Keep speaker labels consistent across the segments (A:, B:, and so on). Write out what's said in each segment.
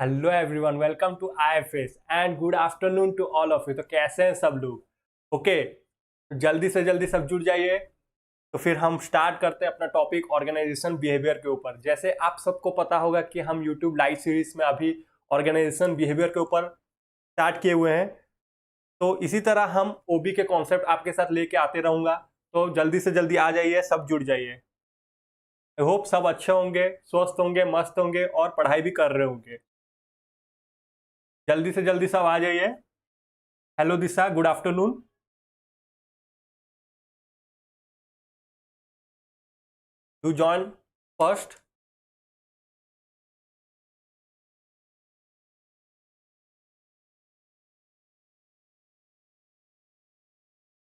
A: Hello everyone, welcome to IFS and good afternoon to all of you. तो कैसे हैं सब लोग? ओके, तो जल्दी से जल्दी सब जुड़ जाइए। तो फिर हम स्टार्ट करते हैं अपना टॉपिक ऑर्गेनाइजेशन बिहेवियर के ऊपर। जैसे आप सबको पता होगा कि हम यूट्यूब लाइव सीरीज में अभी ऑर्गेनाइजेशन बिहेवियर के ऊपर स्टार्ट किए हुए हैं। तो इसी तरह हम ओबी के कॉन्सेप्ट आपके साथ लेके आते रहूंगा। तो जल्दी से जल्दी आ जाइए, सब जुड़ जाइए। आई होप सब अच्छे होंगे, स्वस्थ होंगे, मस्त होंगे और पढ़ाई भी कर रहे होंगे। जल्दी से जल्दी सब आ जाइए। Hello Disha, good afternoon. You join first.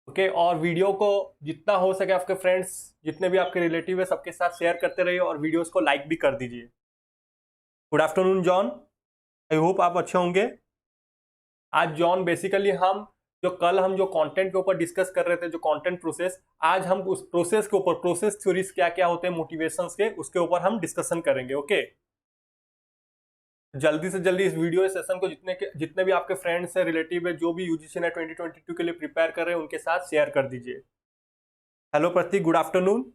A: Okay, और वीडियो को जितना हो सके आपके फ्रेंड्स, जितने भी आपके रिलेटिव है, सबके साथ शेयर करते रहिए और वीडियोस को लाइक भी कर दीजिए। Good afternoon John, I hope आप अच्छे होंगे। आज जॉन बेसिकली हम जो कंटेंट के ऊपर डिस्कस कर रहे थे, जो कंटेंट प्रोसेस, आज हम उस प्रोसेस के ऊपर, प्रोसेस थ्योरीज क्या क्या होते हैं मोटिवेशंस के, उसके ऊपर हम डिस्कशन करेंगे। ओके, जल्दी से जल्दी इस वीडियो सेशन को जितने भी आपके फ्रेंड्स हैं, रिलेटिव है, जो भी यूजीसी नेट 2022 के लिए प्रिपेयर कर रहे हैं, उनके साथ शेयर कर दीजिए। हेलो प्रतीक, गुड आफ्टरनून।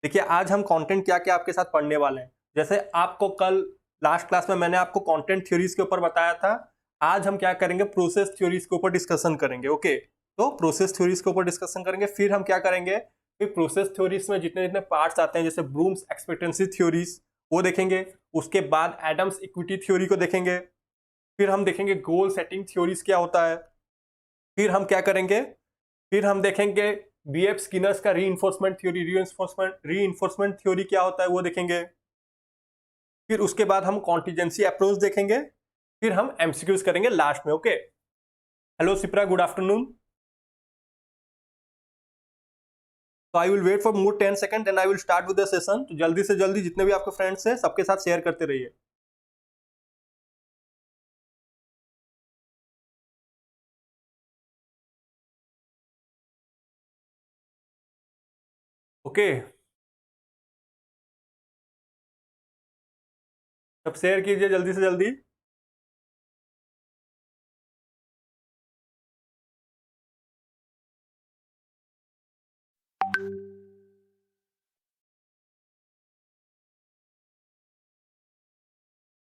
A: देखिए, आज हम कंटेंट क्या क्या आपके साथ पढ़ने वाले हैं। जैसे आपको कल लास्ट क्लास में मैंने आपको कंटेंट थ्योरीज के ऊपर बताया था। आज हम क्या करेंगे, प्रोसेस थ्योरीज के ऊपर डिस्कशन करेंगे। ओके, तो प्रोसेस थ्योरीज के ऊपर डिस्कशन करेंगे। फिर हम क्या करेंगे, फिर प्रोसेस थ्योरीज में जितने जितने पार्ट्स आते हैं, जैसे ब्रूम्स एक्सपेक्टेंसी थ्योरीज, वो देखेंगे। उसके बाद एडम्स इक्विटी थ्योरी को देखेंगे। फिर हम देखेंगे गोल सेटिंग थ्योरीज क्या होता है। फिर हम क्या करेंगे, फिर हम देखेंगे बीएफ स्किनर्स का रीइंफोर्समेंट थ्योरी, रीइंफोर्समेंट थ्योरी क्या होता है वो देखेंगे। फिर उसके बाद हम कॉन्टिजेंसी अप्रोच देखेंगे। फिर हम एमसीक्यूज करेंगे लास्ट में। Okay, hello Sipra, good afternoon. तो I will wait for more 10 second then I will start with the session. तो जल्दी से जल्दी जितने भी आपके फ्रेंड्स हैं, सबके साथ शेयर करते रहिए। ओके, सब शेयर कीजिए जल्दी से जल्दी।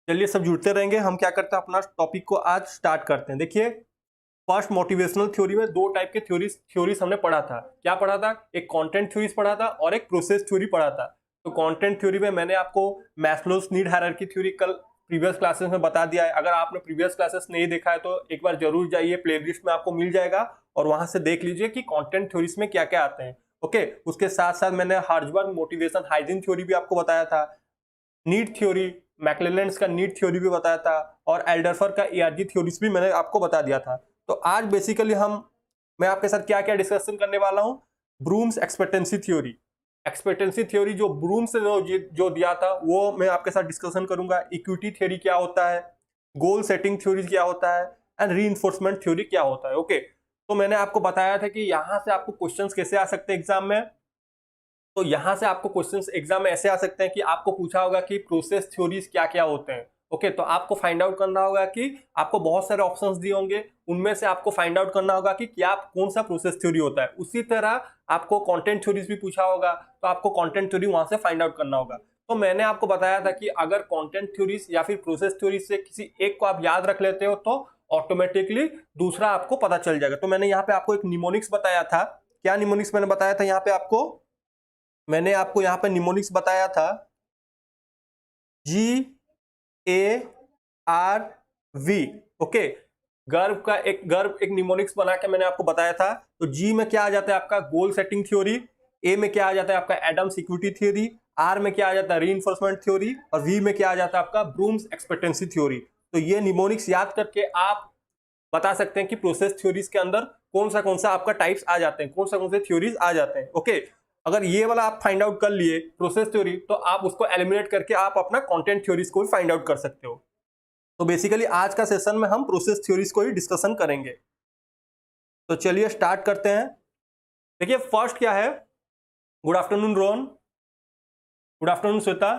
A: चलिए, सब जुड़ते रहेंगे। हम क्या करते हैं, अपना टॉपिक को आज स्टार्ट करते हैं। देखिए, फर्स्ट मोटिवेशनल थ्योरी में दो टाइप के थ्योरीज हमने पढ़ा था। क्या पढ़ा था? एक कंटेंट थ्योरीज पढ़ा था और एक प्रोसेस थ्योरी पढ़ा था। तो कंटेंट थ्योरी में मैंने आपको मैस्लोस नीड हायरार्की थ्योरी कल प्रीवियस क्लासेस में बता दिया है। अगर आपने प्रीवियस क्लासेस नहीं देखा है तो एक बार जरूर जाइए, प्लेलिस्ट में आपको मिल जाएगा और वहां से देख लीजिए कि कंटेंट थ्योरीज में क्या क्या आते हैं। ओके, उसके साथ साथ मैंने हार्जबर्ग मोटिवेशन हाइजीन थ्योरी भी आपको बताया था, नीड थ्योरी, मैक्लेलेंड्स का नीड थ्योरी भी बताया था, और एल्डरफर का ईआरजी थ्योरीज भी मैंने आपको बता दिया था। तो आज बेसिकली मैं आपके साथ क्या क्या डिस्कशन करने वाला हूं, brooms expectancy theory. Expectancy theory जो ब्रूम्स ने जो दिया था वो मैं आपके साथ डिस्कशन करूंगा। इक्विटी थ्योरी क्या होता है, गोल सेटिंग थ्योरी क्या होता है, एंड रीइंफोर्समेंट थ्योरी क्या होता है। ओके, तो मैंने आपको बताया था कि यहां से आपको क्वेश्चंस कैसे आ सकते हैं एग्जाम में। तो यहां से आपको क्वेश्चंस एग्जाम में ऐसे आ सकते हैं कि आपको पूछा होगा कि प्रोसेस थ्योरीज क्या क्या होते हैं। ओके, तो आपको फाइंड आउट करना होगा कि आपको बहुत सारे ऑप्शंस दिए होंगे, उनमें से आपको फाइंड आउट करना होगा कि क्या कौन सा प्रोसेस थ्योरी होता है। उसी तरह आपको कंटेंट थ्योरीज भी पूछा होगा, तो आपको कंटेंट थ्योरी वहां से फाइंड आउट करना होगा। तो मैंने आपको बताया था कि अगर कंटेंट थ्योरीज या फिर प्रोसेस थ्योरीज से किसी एक को आप याद रख लेते हो तो ऑटोमेटिकली दूसरा आपको पता चल जाएगा। तो मैंने यहाँ पे आपको एक निमोनिक्स बताया था। क्या निमोनिक्स मैंने बताया था यहाँ पे आपको? मैंने आपको यहाँ पे निमोनिक्स बताया था, GARV। ओके, गर्व एक निमोनिक्स बना के मैंने आपको बताया था। तो जी में क्या आ जाता है आपका गोल सेटिंग थ्योरी, ए में क्या आ जाता है आपका एडम्स इक्विटी थ्योरी, आर में क्या आ जाता है रीइंफोर्समेंट थ्योरी, और वी में क्या आ जाता है आपका ब्रूम्स एक्सपेक्टेंसी थ्योरी। तो ये निमोनिक्स याद करके आप बता सकते हैं कि प्रोसेस थ्योरीज के अंदर कौन सा आपका टाइप्स आ जाते हैं, कौन से थ्योरीज आ जाते हैं। ओके, अगर ये वाला आप फाइंड आउट कर लिए प्रोसेस थ्योरी, तो आप उसको एलिमिनेट करके आप अपना कंटेंट थ्योरीज को भी फाइंड आउट कर सकते हो। तो बेसिकली आज का सेशन में हम प्रोसेस थ्योरीज को ही डिस्कशन करेंगे। तो चलिए स्टार्ट करते हैं। देखिए, फर्स्ट क्या है, good afternoon Rohan. Good afternoon Shweta.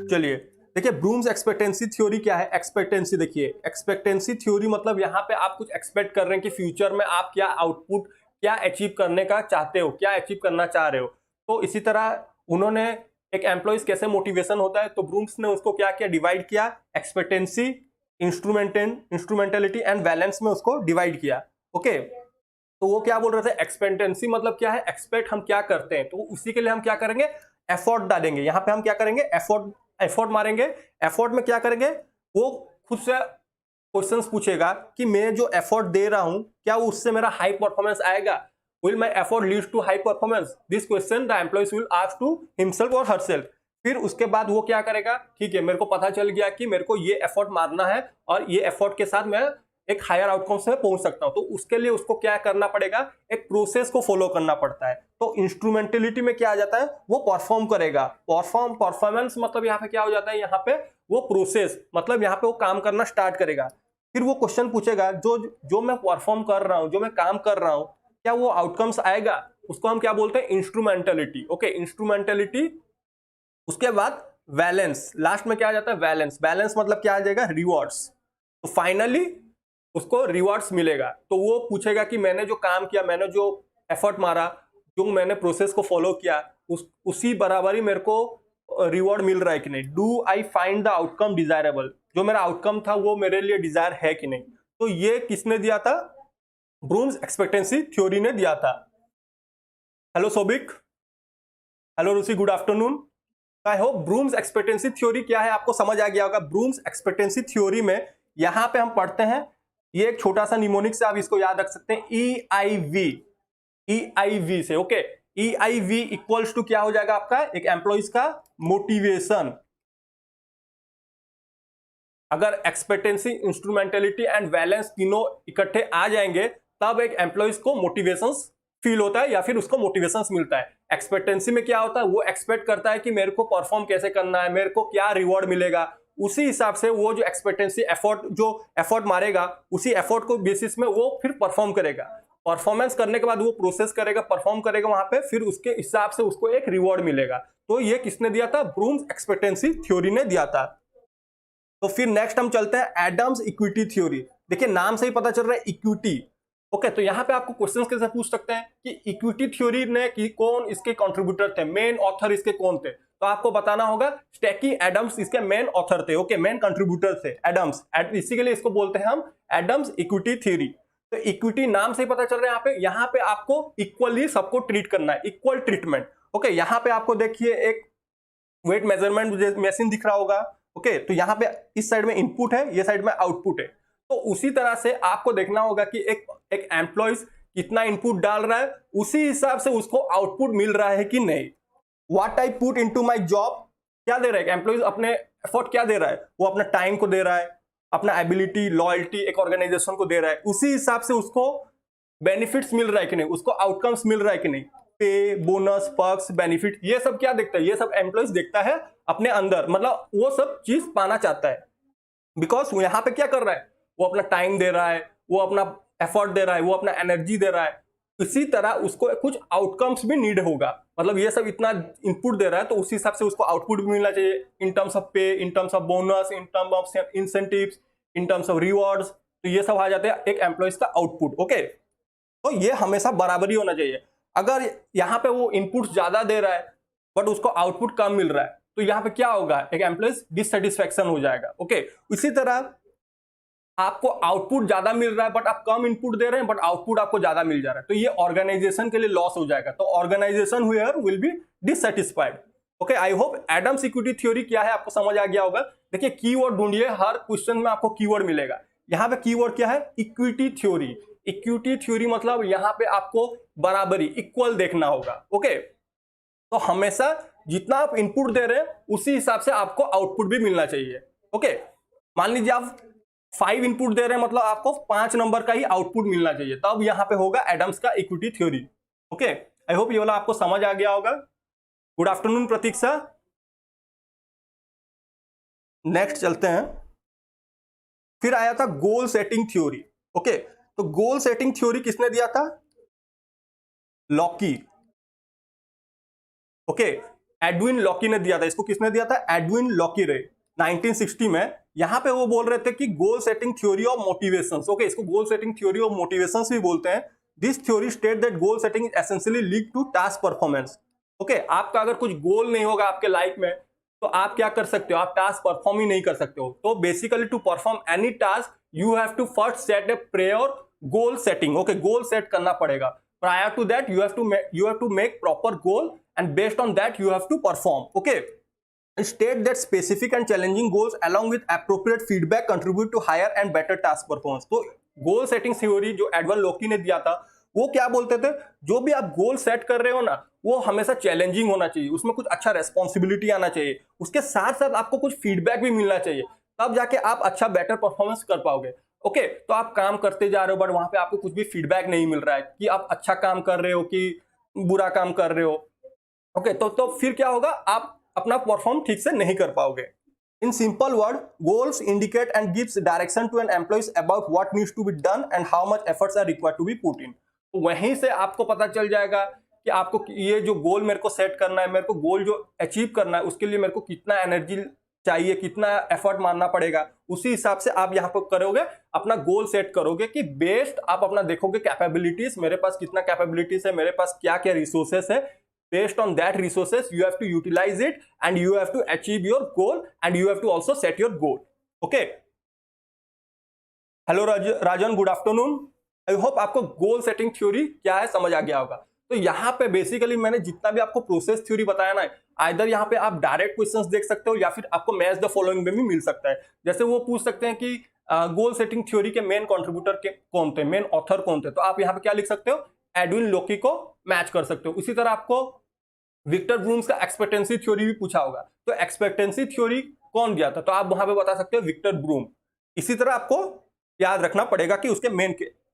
A: चलिए देखिए, ब्रूम्स एक्सपेक्टेंसी थ्योरी क्या है। एक्सपेक्टेंसी, देखिए एक्सपेक्टेंसी थ्योरी मतलब यहाँ पे आप कुछ एक्सपेक्ट कर रहे हैं कि फ्यूचर में आप क्या आउटपुट, क्या अचीव करने का चाहते हो, क्या अचीव करना चाह रहे हो। तो इसी तरह उन्होंने एक एम्प्लॉइज कैसे मोटिवेशन होता है, तो ब्रूम्स ने उसको क्या किया, डिवाइड किया, एक्सपेक्टेंसी, इंस्ट्रूमेंटेलिटी एंड बैलेंस में उसको डिवाइड किया। ओके, तो वो क्या बोल रहे थे, एक्सपेक्टेंसी मतलब क्या है, एक्सपेक्ट हम क्या करते हैं, तो उसी के लिए हम क्या करेंगे, एफर्ट डालेंगे। यहाँ पे हम क्या करेंगे, एफर्ट मारेंगे। एफर्ट में क्या करेंगे, वो खुद से क्वेश्चंस पूछेगा कि मैं जो एफर्ट दे रहा हूं क्या उससे मेरा हाई परफॉर्मेंस आएगा, will my effort leads to high performance, this question the employees will ask to himself और हरसेल्फ। फिर उसके बाद वो क्या करेगा, ठीक है मेरे को पता चल गया कि मेरे को ये एफर्ट मारना है और ये एफर्ट के साथ मैं एक हायर आउटकम से पहुंच सकता हूं, तो उसके लिए उसको क्या करना पड़ेगा, एक प्रोसेस को फॉलो करना पड़ता है। तो इंस्ट्रूमेंटेलिटी में क्या आ जाता है, वो परफॉर्म करेगा। परफॉर्मेंस मतलब यहाँ पे क्या हो जाता है, यहाँ पे वो प्रोसेस मतलब यहाँ पे वो काम करना स्टार्ट करेगा। फिर वो क्वेश्चन पूछेगा, जो जो मैं परफॉर्म कर रहा हूं, जो मैं काम कर रहा हूं, क्या वो आउटकम्स आएगा, उसको हम क्या बोलते हैं, इंस्ट्रूमेंटेलिटी। Okay, instrumentality. उसके बाद बैलेंस, लास्ट में क्या आ जाता है, बैलेंस। बैलेंस मतलब क्या आ जाएगा, रिवॉर्ड्स। तो फाइनली उसको रिवॉर्ड्स मिलेगा। तो वो पूछेगा कि मैंने जो काम किया, मैंने जो एफर्ट मारा, जो मैंने प्रोसेस को फॉलो किया, उसी बराबर ही मेरे को रिवॉर्ड मिल रहा है कि नहीं। Do I find the outcome desirable, जो मेरा आउटकम था वो मेरे लिए डिजायर है कि नहीं। तो ये किसने दिया था, ब्रूम्स एक्सपेक्टेंसी थ्योरी ने दिया था। Hello Sobik, hello Ruchi, good afternoon. I hope Vroom's expectancy theory क्या है आपको समझ आ गया होगा। ब्रूम्स एक्सपेक्टेंसी थ्योरी में यहां पे हम पढ़ते हैं, ये एक छोटा सा निमोनिक से आप इसको याद रख सकते हैं, EIV से। ओके, EIV इक्वल्स टू क्या हो जाएगा आपका, एक एम्प्लॉइज का मोटिवेशन। अगर एक्सपेक्टेंसी, इंस्ट्रूमेंटेलिटी एंड बैलेंस तीनों इकट्ठे आ जाएंगे तब एक एम्प्लॉइज को मोटिवेशन फील होता है या फिर उसको मोटिवेशन मिलता है। एक्सपेक्टेंसी में क्या होता है, वो एक्सपेक्ट करता है कि मेरे को परफॉर्म कैसे करना है, मेरे को क्या रिवॉर्ड मिलेगा, उसी हिसाब से वो जो एक्सपेक्टेंसी एफर्ट, जो एफर्ट मारेगा, उसी एफर्ट को बेसिस में वो फिर परफॉर्म करेगा। परफॉर्मेंस करने के बाद वो प्रोसेस करेगा, परफॉर्म करेगा वहां पे, फिर उसके हिसाब से उसको एक रिवॉर्ड मिलेगा। तो ये किसने दिया था, ब्रूम्स एक्सपेक्टेंसी थ्योरी ने दिया था। तो फिर नेक्स्ट हम चलते हैं एडम्स इक्विटी थ्योरी। देखिए नाम से ही पता चल रहा है इक्विटी। ओके, तो यहां पे आपको क्वेश्चंस कैसे पूछ सकते हैं कि इक्विटी थ्योरी ने कि कौन इसके कंट्रीब्यूटर थे, मेन ऑथर इसके कौन थे, तो आपको बताना होगा स्टैकी एडम्स इसके मेन ऑथर थे। ओके, मेन कंट्रीब्यूटर थे एडम्स, इसी के लिए इसको बोलते हैं हम एडम्स इक्विटी थ्योरी। तो इक्विटी नाम से ही पता चल रहा है, यहाँ पे आपको इक्वली सबको ट्रीट करना है, इक्वल ट्रीटमेंट। ओके, यहाँ पे आपको देखिए एक वेट मेजरमेंट मशीन दिख रहा होगा। ओके, तो यहाँ पे इस साइड में इनपुट है, ये साइड में आउटपुट है। तो उसी तरह से आपको देखना होगा कि एक एम्प्लॉइज कितना इनपुट डाल रहा है, उसी हिसाब से उसको आउटपुट मिल रहा है कि नहीं। What I put into my job, क्या दे रहा है एम्प्लॉइज, अपने एफर्ट क्या दे रहा है, वो अपना टाइम को दे रहा है, अपना एबिलिटी, लॉयल्टी एक ऑर्गेनाइजेशन को दे रहा है, उसी हिसाब से उसको बेनिफिट्स मिल रहा है कि नहीं, उसको आउटकम्स मिल रहा है कि नहीं। पे, बोनस, पर्क्स, बेनिफिट, ये सब क्या देखता है, ये सब एम्प्लॉइज देखता है अपने अंदर, मतलब वो सब चीज पाना चाहता है। बिकॉज वो यहाँ पे क्या कर रहा है, वो अपना टाइम दे रहा है, वो अपना एफर्ट दे रहा है, वो अपना एनर्जी दे रहा है। इसी तरह उसको कुछ आउटकम्स भी नीड होगा, मतलब ये सब इतना इनपुट दे रहा है तो उसी हिसाब से उसको आउटपुट भी मिलना चाहिए, इन टर्म्स ऑफ पे, in terms of bonus, in terms of incentives, in terms of rewards. तो ये सब आ जाते हैं एक एम्प्लॉइज का आउटपुट। ओके, तो ये हमेशा बराबरी होना चाहिए। अगर यहाँ पे वो इनपुट ज्यादा दे रहा है बट उसको आउटपुट कम मिल रहा है, तो यहाँ पे क्या होगा, एक एम्प्लॉइज डिससेटिस्फैक्शन हो जाएगा। ओके, इसी तरह आपको आउटपुट ज्यादा मिल रहा है बट आप कम इनपुट दे रहे हैं बट आउटपुट आपको ज्यादा मिल जा रहा है, तो ये ऑर्गेनाइजेशन के लिए लॉस हो जाएगा। तो organisation here will be dissatisfied. Okay, I hope Adams equity theory क्या है आपको समझ आ गया होगा। देखिए कीवर्ड ढूंढिए, हर क्वेश्चन में आपको कीवर्ड मिलेगा। यहाँ पे कीवर्ड क्या है, इक्विटी थ्योरी। इक्विटी थ्योरी मतलब यहाँ पे आपको बराबरी, इक्वल देखना होगा। ओके, तो हमेशा जितना आप इनपुट दे रहे हैं उसी हिसाब से आपको आउटपुट भी मिलना चाहिए। ओके, मान लीजिए आप 5 इनपुट दे रहे हैं, मतलब आपको 5 नंबर का ही आउटपुट मिलना चाहिए, तब यहां पे होगा एडम्स का equity theory. Okay, I hope ये वाला आपको समझ आ गया होगा। गुड आफ्टरनून प्रतीक्षा। नेक्स्ट चलते हैं, फिर आया था गोल सेटिंग थ्योरी। ओके, तो गोल सेटिंग थ्योरी किसने दिया था, लॉकी। ओके, एडविन लॉकी ने दिया था। इसको किसने दिया था? एडविन लॉकी रे 1960 में। यहां पे वो बोल रहे थे कि goal setting theory of motivations, okay, इसको goal setting theory of motivations भी बोलते हैं। This theory state that goal setting is essentially linked to task performance. Okay, आपका अगर कुछ गोल नहीं होगा आपके लाइफ में तो आप क्या कर सकते हो? आप टास्क परफॉर्म ही नहीं कर सकते हो। तो basically to perform any task you have to first set a prior goal setting. Okay, goal set करना पड़ेगा। Prior to that you have to make proper goal and based on that you have to perform. Okay, state that specific and challenging goals along with appropriate feedback contribute to higher and better task performance। तो गोल setting theory जो एडवन लोकी ने दिया था वो क्या बोलते थे? जो भी आप गोल सेट कर रहे हो ना वो हमेशा चैलेंजिंग होना चाहिए, उसमें कुछ अच्छा रेस्पॉन्सिबिलिटी आना चाहिए, उसके साथ साथ आपको कुछ फीडबैक भी मिलना चाहिए, तब जाके आप अच्छा बेटर परफॉर्मेंस कर पाओगे। ओके, तो आप काम करते जा रहे हो बट वहां पे आपको कुछ भी फीडबैक नहीं मिल रहा है कि आप अच्छा काम कर रहे हो कि बुरा काम कर रहे हो। ओके, तो फिर क्या होगा? आप अपना परफॉर्म ठीक से नहीं कर पाओगे। In simple word, goals indicate and gives direction to an employees about what needs to be done and how much efforts are required to be put in. तो वहीं से आपको पता चल जाएगा कि आपको ये जो गोल मेरे को सेट करना है, मेरे को गोल जो अचीव करना है उसके लिए मेरे को कितना एनर्जी चाहिए, कितना एफर्ट मारना पड़ेगा। उसी हिसाब से आप यहाँ पर करोगे, अपना गोल सेट करोगे कि बेस्ट आप अपना देखोगे कैपेबिलिटीज, मेरे पास कितना कैपेबिलिटीज है, मेरे पास क्या क्या रिसोर्सेस है। Based on that resources you have to utilize it and you have to achieve your goal and you have to also set your goal. Okay, hello Rajan, good afternoon. I hope आपको गोल setting theory क्या है समझ आ गया होगा। तो यहाँ पे basically मैंने जितना भी आपको प्रोसेस थ्योरी बताया ना, आइदर यहाँ पे आप डायरेक्ट क्वेश्चंस देख सकते हो या फिर आपको मैच द फॉलोइंग में भी मिल सकता है। जैसे वो पूछ सकते हैं कि गोल सेटिंग थ्योरी के मेन कॉन्ट्रीब्यूटर के कौन थे, मेन ऑथर कौन थे, तो आप यहाँ पे क्या लिख सकते हो? एडविन लोकी को मैच कर सकते हो। इसी तरह आपको विक्टर ब्रूम्स का एक्सपेक्टेंसी थ्योरी भी पूछा होगा, तो एक्सपेक्टेंसी थ्योरी कौन दिया था, तो आप वहां पे बता सकते हो विक्टर ब्रूम। इसी तरह आपको याद रखना पड़ेगा कि उसके मेन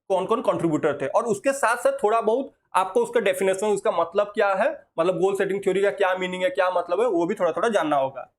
A: कौन कौन कंट्रीब्यूटर थे, और उसके साथ साथ थोड़ा बहुत आपको उसका डेफिनेशन, उसका मतलब क्या है, मतलब गोल सेटिंग थ्योरी का क्या मीनिंग है, क्या मतलब है, वो भी थोड़ा थोड़ा जानना होगा।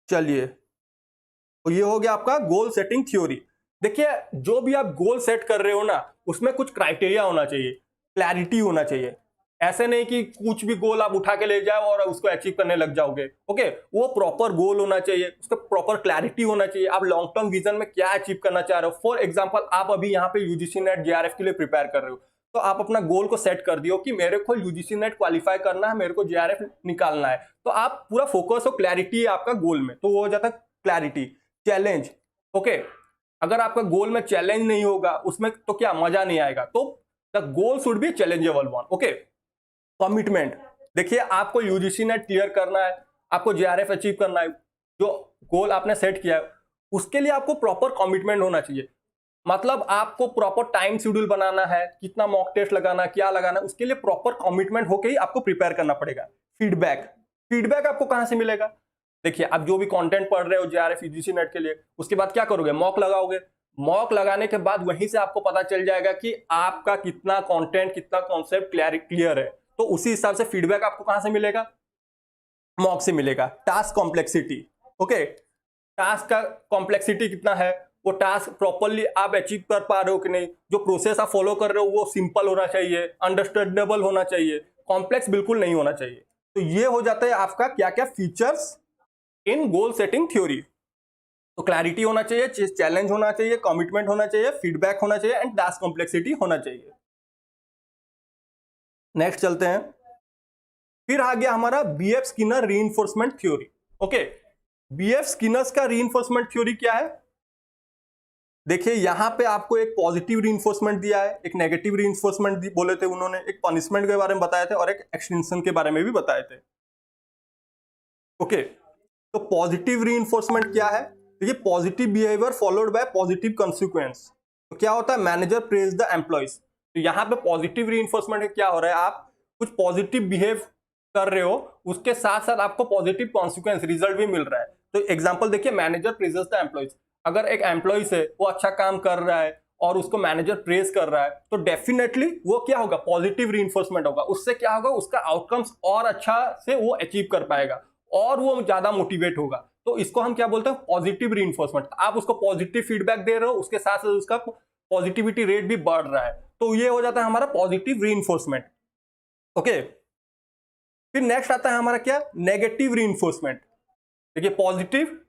A: चलिए, तो ये हो गया आपका गोल सेटिंग थ्योरी। देखिए, जो भी आप गोल सेट कर रहे हो ना उसमें कुछ क्राइटेरिया होना चाहिए, क्लैरिटी होना चाहिए। ऐसे नहीं कि कुछ भी गोल आप उठा के ले जाओ और उसको अचीव करने लग जाओगे। ओके, वो प्रॉपर गोल होना चाहिए, उसका प्रॉपर क्लैरिटी होना चाहिए, आप लॉन्ग टर्म विजन में क्या अचीव करना चाह रहे हो। फॉर एग्जांपल, आप अभी यहाँ पे यूजीसी नेट जेआरएफ के लिए प्रिपेयर कर रहे हो, तो आप अपना गोल को सेट कर दियो कि मेरे को यूजीसी नेट क्वालिफाई करना है, मेरे को जेआरएफ निकालना है, तो आप पूरा फोकस हो, क्लैरिटी है आपका गोल में, तो वो हो जाता है क्लैरिटी। चैलेंज, ओके, अगर आपका गोल में चैलेंज नहीं होगा उसमें तो क्या मजा नहीं आएगा, तो the goal should be challengeable one. Okay, commitment, देखिए आपको यूजीसी नेट क्लियर करना है, आपको जेआरएफ अचीव करना है, जो गोल आपने सेट किया है उसके लिए आपको प्रॉपर कमिटमेंट होना चाहिए। मतलब आपको प्रॉपर टाइम शेड्यूल बनाना है, कितना मॉक टेस्ट लगाना है, क्या लगाना है, उसके लिए प्रॉपर कमिटमेंट होकर ही आपको प्रिपेयर करना पड़ेगा। फीडबैक, फीडबैक आपको कहां से मिलेगा? देखिए, आप जो भी कंटेंट पढ़ रहे हो जेआरएफ यूजीसी नेट के लिए, उसके बाद क्या करोगे? मॉक लगाओगे। मॉक लगाने के बाद वहीं से आपको पता चल जाएगा कि आपका कितना कंटेंट, कितना कॉन्सेप्ट क्लियर है, तो उसी हिसाब से फीडबैक आपको कहां से मिलेगा? मॉक से मिलेगा। टास्क कॉम्प्लेक्सिटी, ओके, टास्क का कॉम्प्लेक्सिटी कितना है, वो टास्क प्रॉपरली आप अचीव कर पा रहे हो कि नहीं, जो प्रोसेस आप फॉलो कर रहे हो वो सिंपल होना चाहिए, अंडरस्टैंडेबल होना चाहिए, कॉम्प्लेक्स बिल्कुल नहीं होना चाहिए। तो ये हो जाता है आपका क्या क्या features in goal setting theory. तो क्लैरिटी होना चाहिए, चैलेंज होना चाहिए, कमिटमेंट होना चाहिए, फीडबैक होना चाहिए एंड टास्क कॉम्प्लेक्सिटी होना चाहिए। नेक्स्ट चलते हैं। फिर आ गया हमारा BF Skinner reinforcement theory. Okay, BF Skinner's का रीइंफोर्समेंट थ्योरी क्या है? देखिए, यहां पे आपको एक पॉजिटिव रीइंफोर्समेंट दिया है, एक नेगेटिव रीइंफोर्समेंट बोले थे उन्होंने, एक पनिशमेंट के बारे में बताए थे और एक एक्सटेंशन के बारे में भी बताए थे। ओके, तो पॉजिटिव रीइंफोर्समेंट क्या है? देखिए, positive behaviour followed by positive consequence. तो क्या होता है? Manager praise the employees. तो यहाँ पे पॉजिटिव रीइंफोर्समेंट क्या हो रहा है? आप कुछ पॉजिटिव बिहेव कर रहे हो, उसके साथ साथ आपको पॉजिटिव कॉन्सिक्वेंस, रिजल्ट भी मिल रहा है। तो एग्जांपल देखिए, मैनेजर प्रेजेस द एम्प्लॉइज। अगर एक एम्प्लॉइज है, वो अच्छा काम कर रहा है और उसको मैनेजर प्रेज कर रहा है, तो डेफिनेटली वो क्या होगा? पॉजिटिव रीइंफोर्समेंट होगा। उससे क्या होगा? उसका आउटकम्स और अच्छा से वो अचीव कर पाएगा और वो ज्यादा मोटिवेट होगा। तो इसको हम क्या बोलते हैं? Positive reinforcement. आप उसको पॉजिटिव फीडबैक दे रहे हो, उसके साथ साथ उसका पॉजिटिविटी रेट भी बढ़ रहा है, तो ये हो जाता है हमारा पॉजिटिव रीइंफोर्समेंट। ओके, फिर नेक्स्ट आता है हमारा क्या, नेगेटिव रीइंफोर्समेंट। देखिए पॉजिटिव,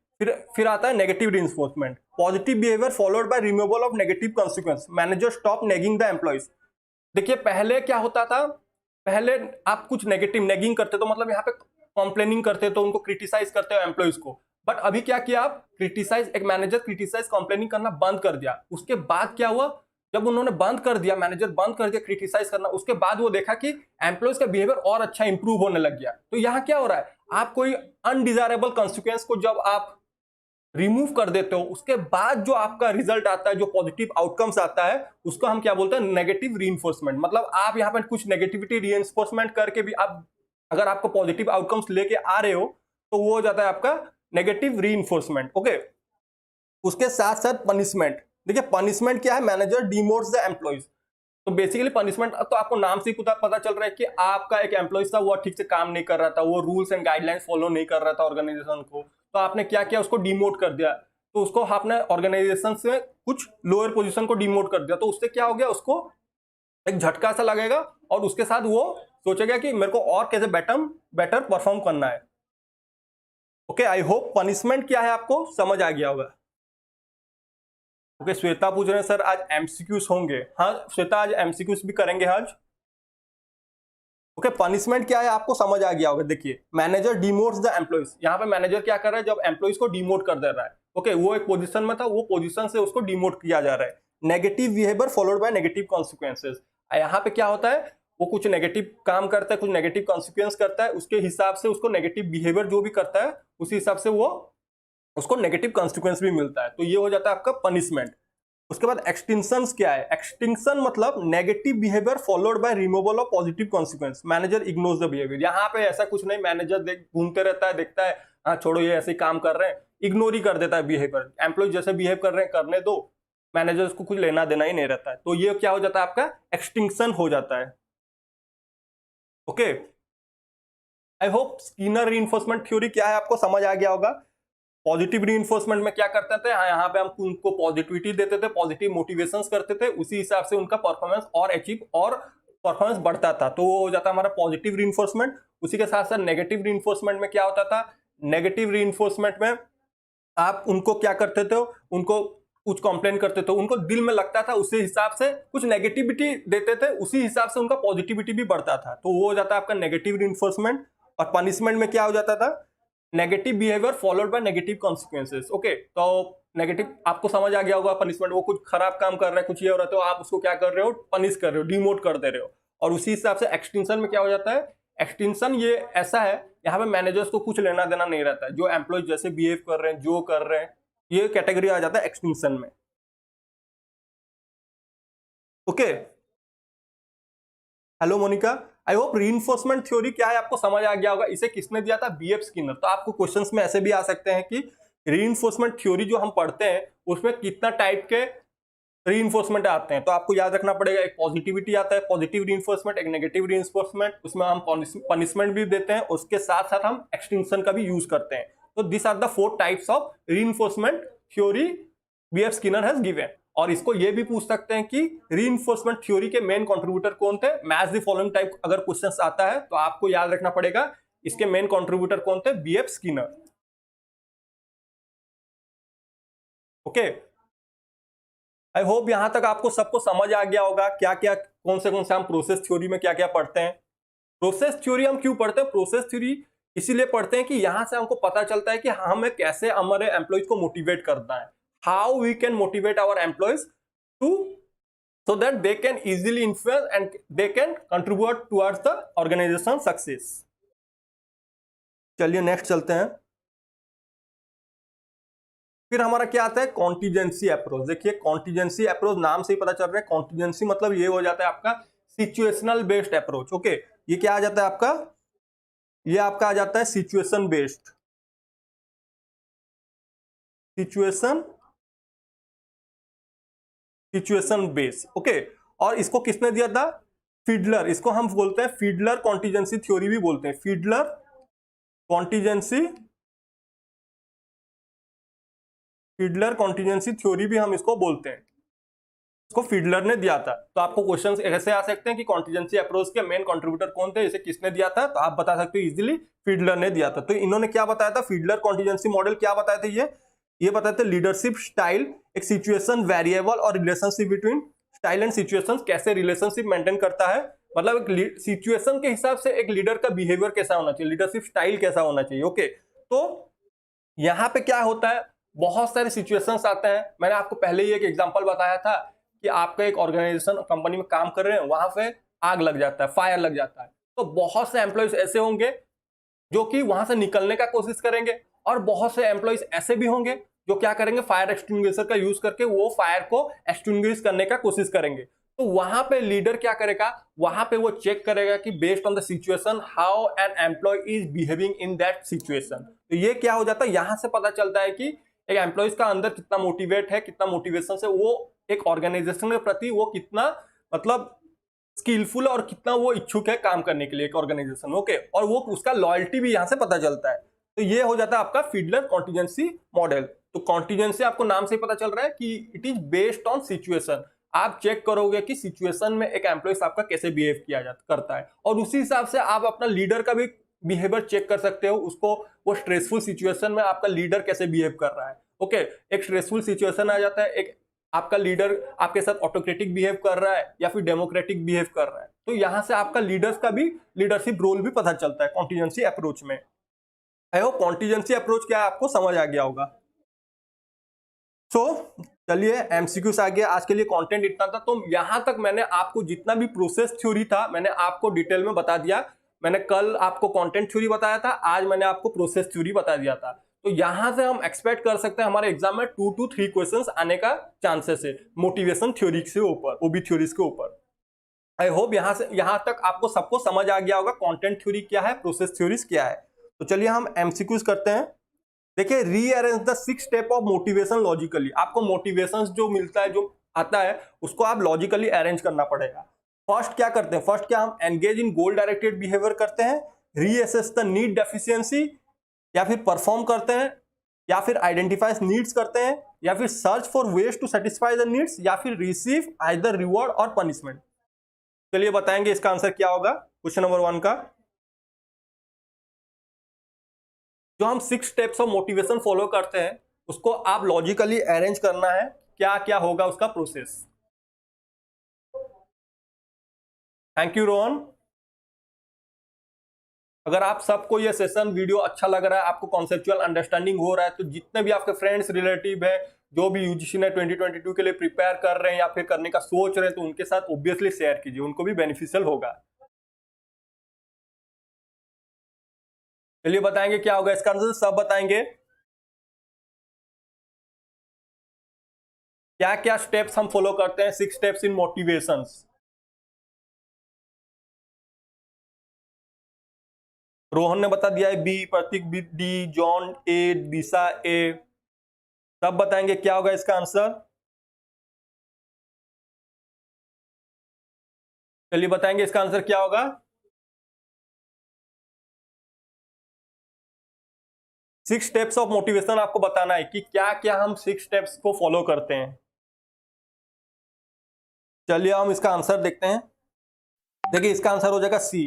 A: फिर आता है negative reinforcement. Positive behaviour followed by removal of negative consequence, manager stop nagging the employees. देखिए पहले क्या होता था, पहले आप कुछ नेगेटिव नेगिंग करते तो मतलब यहाँ पे कंप्लेनिंग करते तो उनको क्रिटिसाइज करते हो एम्प्लॉइज को, बट अभी क्या किया आप, क्रिटिसाइज, एक मैनेजर क्रिटिसाइज कंप्लेनिंग करना बंद कर दिया। उसके बाद क्या हुआ, जब उन्होंने बंद कर दिया, मैनेजर बंद कर दिया क्रिटिसाइज करना, उसके बाद वो देखा कि एम्प्लॉइज का बिहेवियर और अच्छा इंप्रूव होने लग गया। तो यहाँ क्या हो रहा है, आप कोई अनडिजायरेबल कॉन्सिक्वेंस को जब आप रिमूव कर देते हो, उसके बाद जो आपका रिजल्ट आता है, जो पॉजिटिव आउटकम्स आता है, उसको हम क्या बोलते हैं, नेगेटिव रीइंफोर्समेंट। मतलब आप यहाँ पर कुछ नेगेटिविटी रीइंफोर्समेंट करके भी आप अगर आपको पॉजिटिव आउटकम्स लेके आ रहे हो तो वो हो जाता है आपका नेगेटिव रीइंफोर्समेंट। ओके, उसके साथ साथ पनिशमेंट। देखिए पनिशमेंट क्या है, मैनेजर डिमोट्स द एम्प्लॉइज। तो बेसिकली पनिशमेंट तो आपको नाम से ही पता चल रहा है कि आपका एक एम्प्लॉय था, वो ठीक से काम नहीं कर रहा था, वो रूल्स एंड गाइडलाइंस फॉलो नहीं कर रहा था ऑर्गेनाइजेशन को, तो आपने क्या किया, उसको डिमोट कर दिया। तो उसको आपने ऑर्गेनाइजेशन से कुछ लोअर पोजीशन को डिमोट कर दिया, तो उससे क्या हो गया, उसको एक झटका सा लगेगा और उसके साथ वो सोचेगा कि मेरे को और कैसे बेटर परफॉर्म करना है। ओके, आई होप पनिशमेंट क्या है आपको समझ आ गया होगा। ओके, श्वेता पूछ रहे हैं सर आज एमसीक्यूज होंगे। हाँ श्वेता, आज एमसीक्यूज भी करेंगे आज। ओके, पनिशमेंट क्या है आपको समझ आ गया होगा। देखिए मैनेजर डिमोट्स द एम्प्लॉइज, यहाँ पे मैनेजर क्या कर रहा है, जब एम्प्लॉइज को डिमोट कर दे रहा है। ओके, वो एक पोजीशन में था, वो पोजीशन से उसको डिमोट किया जा रहा है। Negative behaviour followed by negative consequences, यहाँ पे क्या होता है, वो कुछ नेगेटिव काम करता है, कुछ नेगेटिव कॉन्सिक्वेंस करता है, उसके हिसाब से उसको नेगेटिव बिहेवियर जो भी करता है उसी हिसाब से वो उसको नेगेटिव कॉन्सिक्वेंस भी मिलता है। तो ये हो जाता है आपका पनिशमेंट। उसके बाद एक्सटिंक्शन क्या है, एक्सटिंक्शन मतलब negative behaviour followed by removal of positive consequence, manager ignores the behaviour. यहाँ पे ऐसा कुछ नहीं, मैनेजर घूमते रहता है, देखता है हाँ छोड़ो ये ऐसे ही काम कर रहे हैं, इग्नोर ही कर देता है बिहेवियर। एम्प्लॉय जैसे बिहेव कर रहे हैं करने दो, मैनेजर उसको कुछ लेना देना ही नहीं रहता है। तो ये क्या हो जाता है, आपका एक्सटिंक्शन हो जाता है। Okay, I hope Skinner reinforcement theory क्या है आपको समझ आ गया होगा। पॉजिटिव रीइंफोर्समेंट में क्या करते थे, यहाँ पे हम उनको पॉजिटिविटी देते थे, पॉजिटिव मोटिवेशंस करते थे, उसी हिसाब से उनका परफॉर्मेंस और अचीव और परफॉर्मेंस बढ़ता था। तो वो हो जाता हमारा पॉजिटिव रीइंफोर्समेंट। उसी के साथ साथ नेगेटिव रीइंफोर्समेंट में क्या होता था, नेगेटिव रीइंफोर्समेंट में आप उनको क्या करते थे, उनको कुछ कंप्लेन करते थे, उनको दिल में लगता था, उसी हिसाब से कुछ नेगेटिविटी देते थे, उसी हिसाब से उनका पॉजिटिविटी भी बढ़ता था। तो वो हो जाता है आपका नेगेटिव रीइंफोर्समेंट। और पनिशमेंट में क्या हो जाता था, negative behaviour followed by negative consequences. Okay, तो नेगेटिव आपको समझ आ गया होगा पनिशमेंट, वो कुछ खराब काम कर रहा है, कुछ ये हो रहा है, तो आप उसको क्या कर रहे हो, पनिश कर रहे हो, डिमोट कर दे रहे हो। और उसी हिसाब से एक्सटेंशन में क्या हो जाता है, एक्सटेंशन ये ऐसा है, यहाँ पे मैनेजर्स को कुछ लेना देना नहीं रहता है, जो एम्प्लॉय जैसे बिहेव कर रहे हैं, जो कर रहे हैं, ये कैटेगरी आ जाता है एक्सटेंशन में। Okay, hello Monica, I hope reinforcement theory क्या है आपको समझ आ गया होगा। इसे किसने दिया था, बीएफ स्किनर। तो आपको क्वेश्चंस में ऐसे भी आ सकते हैं कि रीइंफोर्समेंट थ्योरी जो हम पढ़ते हैं उसमें कितना टाइप के रीइंफोर्समेंट आते हैं। तो आपको याद रखना पड़ेगा, एक पॉजिटिविटी आता है, पॉजिटिव रीइंफोर्समेंट, एक नेगेटिव रीइंफोर्समेंट, उसमें हम पनिशमेंट भी देते हैं, उसके साथ साथ हम एक्सटिंक्शन का भी यूज करते हैं। तो this are the 4 types of reinforcement theory BF Skinner has given. और इसको ये भी पूछ सकते हैं कि रीइंफोर्समेंट थ्योरी के मेन कंट्रीब्यूटर कौन थे, मैच द फॉलोइंग टाइप अगर क्वेश्चंस आता है तो आपको याद रखना पड़ेगा इसके मेन कंट्रीब्यूटर कौन थे, BF Skinner. Okay, I hope यहां तक आपको सबको समझ आ गया होगा क्या क्या कौन से हम प्रोसेस थ्योरी में क्या क्या पढ़ते हैं। प्रोसेस थ्योरी हम क्यों पढ़ते हैं, प्रोसेस थ्योरी इसीलिए पढ़ते हैं कि यहां से हमको पता चलता है कि हमें कैसे हमारे एम्प्लॉयज को मोटिवेट करना है, how we can motivate our employees to so that they can easily influence and they can contribute towards the organization success। चलिए नेक्स्ट चलते हैं। फिर हमारा क्या आता है, कॉन्टीजेंसी अप्रोच। देखिए कॉन्टीजेंसी अप्रोच नाम से ही पता चल रहा है, कॉन्टीजेंसी मतलब ये हो जाता है आपका सिचुएशनल बेस्ड अप्रोच। ओके, ये क्या आ जाता है आपका, ये आपका आ जाता है situation based, situation based. Okay, और इसको किसने दिया था, फीडलर। इसको हम बोलते हैं फीडलर कॉन्टीजेंसी थ्योरी भी बोलते हैं, फीडलर कॉन्टीजेंसी, फीडलर कॉन्टीजेंसी थ्योरी भी हम इसको बोलते हैं। उसको फीडलर ने दिया था। तो आपको क्वेश्चन ऐसे आ सकते हैं कि कॉन्टीजेंसी अप्रोच के मेन कंट्रीब्यूटर कौन थे, इसे किसने दिया था, तो आप बता सकते हो इजीली फीडलर ने दिया था। तो इन्होंने क्या बताया था, फीडलर कॉन्टीजेंसी मॉडल क्या बताया था, ये बताए थे लीडरशिप स्टाइल, एक सिचुएशन वेरिएबल और relationship between style and situations, कैसे रिलेशनशिप मेंटेन करता है, मतलब एक सिचुएशन के हिसाब से एक लीडर का बिहेवियर कैसा होना चाहिए, लीडरशिप स्टाइल कैसा होना चाहिए। ओके, तो यहाँ पे क्या होता है, बहुत सारे सिचुएशंस आते हैं। मैंने आपको पहले ही एक एग्जांपल बताया था कि आपका एक ऑर्गेनाइजेशन कंपनी में काम कर रहे हैं, वहां पे आग लग जाता है, फायर लग जाता है, तो बहुत से एम्प्लॉयज ऐसे होंगे जो कि वहां से निकलने का कोशिश करेंगे, और बहुत से एम्प्लॉयज ऐसे भी होंगे जो क्या करेंगे, फायर एक्सटिंग्विशर का यूज करके वो फायर को एक्सटिंग्विश करने का कोशिश करेंगे। तो वहां पे लीडर क्या करेगा, वहां पे वो चेक करेगा कि based on the situation how an employee is behaving in that situation. तो ये क्या हो जाता है, यहां से पता चलता है कि एक एम्प्लॉयज का अंदर कितना मोटिवेट है, कितना मोटिवेशन से वो एक ऑर्गेनाइजेशन के प्रति वो कितना मतलब स्किलफुल और कितना वो इच्छुक है काम करने के लिए एक ऑर्गेनाइजेशन। ओके, और वो उसका लॉयल्टी भी यहां से पता चलता है। तो ये हो जाता है आपका फीडलर कॉन्टीजेंसी मॉडल। तो कॉन्टीजेंसी आपको नाम से पता चल रहा है कि it is based on situation. आप चेक करोगे कि सिचुएशन में एक एम्प्लॉय आपका कैसे बिहेव किया करता है, और उसी हिसाब से आप अपना लीडर का भी बिहेवियर चेक कर सकते हो, उसको वो स्ट्रेसफुल सिचुएशन में आपका लीडर कैसे बिहेव कर रहा है। ओके, एक स्ट्रेसफुल सिचुएशन आ जाता है, एक आपका लीडर आपके साथ ऑटोक्रेटिक बिहेव कर रहा है या फिर डेमोक्रेटिक बिहेव कर रहा है, तो यहां से आपका लीडर्स का भी लीडरशिप रोल भी पता चलता है कॉन्टीजेंसी अप्रोच में। आई होप कॉन्टीजेंसी अप्रोच क्या है आपको समझ आ गया होगा। सो चलिए एमसीक्यूज आ गया, आज के लिए कंटेंट इतना था। तो यहां तक मैंने आपको जितना भी प्रोसेस थ्योरी था मैंने आपको डिटेल में बता दिया। मैंने कल आपको कंटेंट थ्योरी बताया था, आज मैंने आपको प्रोसेस थ्योरी बता दिया था। तो यहां से हम एक्सपेक्ट कर सकते हैं हमारे एग्जाम में 2 to 3 क्वेश्चंस आने का चांसेस है मोटिवेशन थ्योरी से ऊपर, ओबी थ्योरीज के ऊपर। आई होप यहां तक आपको सबको समझ आ गया होगा कंटेंट थ्योरी क्या है, प्रोसेस थ्योरीज क्या है। तो चलिए हम एमसीक्यूज करते हैं। देखिए, rearrange the 6 step of motivation logically. आपको मोटिवेशन जो मिलता है, जो आता है, उसको आप लॉजिकली अरेंज करना पड़ेगा। फर्स्ट क्या करते हैं, फर्स्ट क्या हम engage in goal directed behaviour करते हैं, रीअसेस द नीड डेफिशिएंसी, या फिर परफॉर्म करते हैं, या फिर आइडेंटिफाई नीड्स करते हैं, या फिर search for ways to satisfy the needs, या फिर रिसीव आइदर रिवॉर्ड और पनिशमेंट। चलिए बताएंगे इसका आंसर क्या होगा क्वेश्चन नंबर 1 का। जो हम 6 स्टेप्स ऑफ मोटिवेशन फॉलो करते हैं उसको आप लॉजिकली अरेंज करना है, क्या क्या होगा उसका प्रोसेस। Thank you Rohan. अगर आप सबको ये सेशन वीडियो अच्छा लग रहा है, आपको कॉन्सेप्चुअल अंडरस्टैंडिंग हो रहा है, तो जितने भी आपके फ्रेंड्स रिलेटिव है जो भी यूजीसी ने 2022 के लिए प्रिपेयर कर रहे हैं या फिर करने का सोच रहे हैं, तो उनके साथ ऑब्वियसली शेयर कीजिए, उनको भी बेनिफिशियल होगा। चलिए बताएंगे क्या होगा इसका आंसर, सब बताएंगे क्या क्या स्टेप्स हम फॉलो करते हैं, 6 स्टेप्स इन मोटिवेशंस। रोहन ने बता दिया है बी, प्रतीक बी, डी, जॉन ए, दिशा ए। सब बताएंगे क्या होगा इसका आंसर। चलिए बताएंगे इसका आंसर क्या होगा। 6 स्टेप्स ऑफ मोटिवेशन आपको बताना है कि क्या क्या हम 6 स्टेप्स को फॉलो करते हैं। चलिए हम इसका आंसर देखते हैं। देखिए इसका आंसर हो जाएगा सी,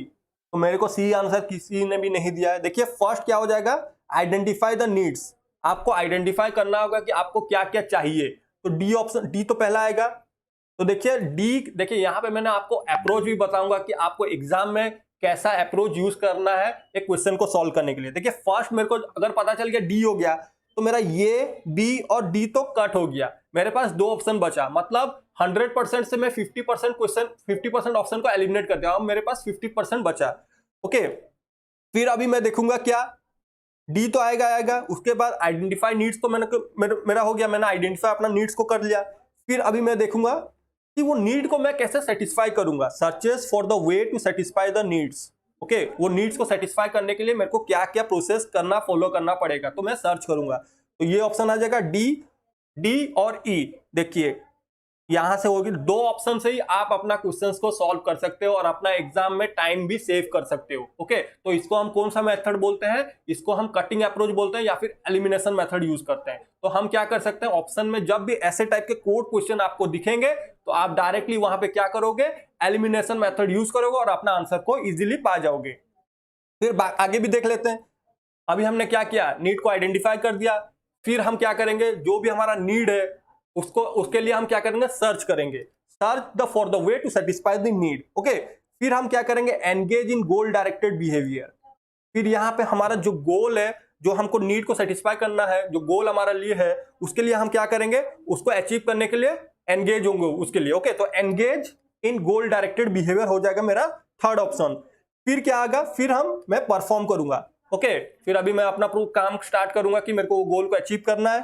A: तो मेरे को सी आंसर किसी ने भी नहीं दिया है। देखिए फर्स्ट क्या हो जाएगा, आइडेंटिफाई द नीड्स। आपको आइडेंटिफाई करना होगा कि आपको क्या क्या चाहिए, तो डी ऑप्शन, डी तो पहला आएगा। तो देखिए डी, देखिए यहाँ पे मैंने आपको अप्रोच भी बताऊंगा कि आपको एग्जाम में कैसा अप्रोच यूज करना है एक क्वेश्चन को सॉल्व करने के लिए। देखिए फर्स्ट मेरे को अगर पता चल गया डी हो गया, तो मेरा ये बी और डी तो कट हो गया, मेरे पास 2 ऑप्शन बचा, मतलब 100% से मैं 50% ऑप्शन को एलिमिनेट कर दिया, मेरे पास 50% बचा। ओके, फिर अभी मैं देखूंगा क्या, डी तो आएगा। उसके बाद आइडेंटिफाई नीड्स, तो मेरा हो गया, मैंने आइडेंटिफाई अपना नीड्स को कर लिया। फिर अभी मैं देखूंगा कि वो नीड को मैं कैसे सेटिस्फाई करूंगा, searches for the way to satisfy the needs. Okay, वो नीड्स को सेटिस्फाई करने के लिए मेरे को क्या क्या प्रोसेस करना, फॉलो करना पड़ेगा, तो मैं सर्च करूंगा। तो ये ऑप्शन आ जाएगा डी, डी और ई। देखिए यहां से होगी, दो ऑप्शन से ही आप अपना क्वेश्चंस को सॉल्व कर सकते हो और अपना एग्जाम में टाइम भी सेव कर सकते हो। ओके, तो इसको हम कौन सा मेथड बोलते हैं? इसको हम कटिंग अप्रोच बोलते हैं या फिर एलिमिनेशन मेथड यूज करते हैं। तो हम क्या कर सकते हैं, ऑप्शन में जब भी ऐसे टाइप के कोड क्वेश्चन आपको दिखेंगे तो आप डायरेक्टली वहां पे क्या करोगे, एलिमिनेशन मेथड यूज करोगे और अपना आंसर को इजिली पा जाओगे। फिर आगे भी देख लेते हैं। अभी हमने क्या किया, नीड को आइडेंटिफाई कर दिया। फिर हम क्या करेंगे, जो भी हमारा नीड है उसको, उसके लिए हम क्या करेंगे, सर्च करेंगे, search the for the way to satisfy the need. Okay, फिर हम क्या करेंगे, engage in goal directed behaviour. फिर यहाँ पे हमारा जो गोल है, जो हमको नीड को सेटिस्फाई करना है, जो गोल हमारा लिए है, उसके लिए हम क्या करेंगे, उसको अचीव करने के लिए एंगेज होंगे उसके लिए। ओके, तो engage in goal directed behaviour हो जाएगा मेरा थर्ड ऑप्शन। फिर क्या आएगा, फिर मैं परफॉर्म करूंगा। ओके, फिर अभी मैं अपना काम स्टार्ट करूंगा कि मेरे को गोल को अचीव करना है,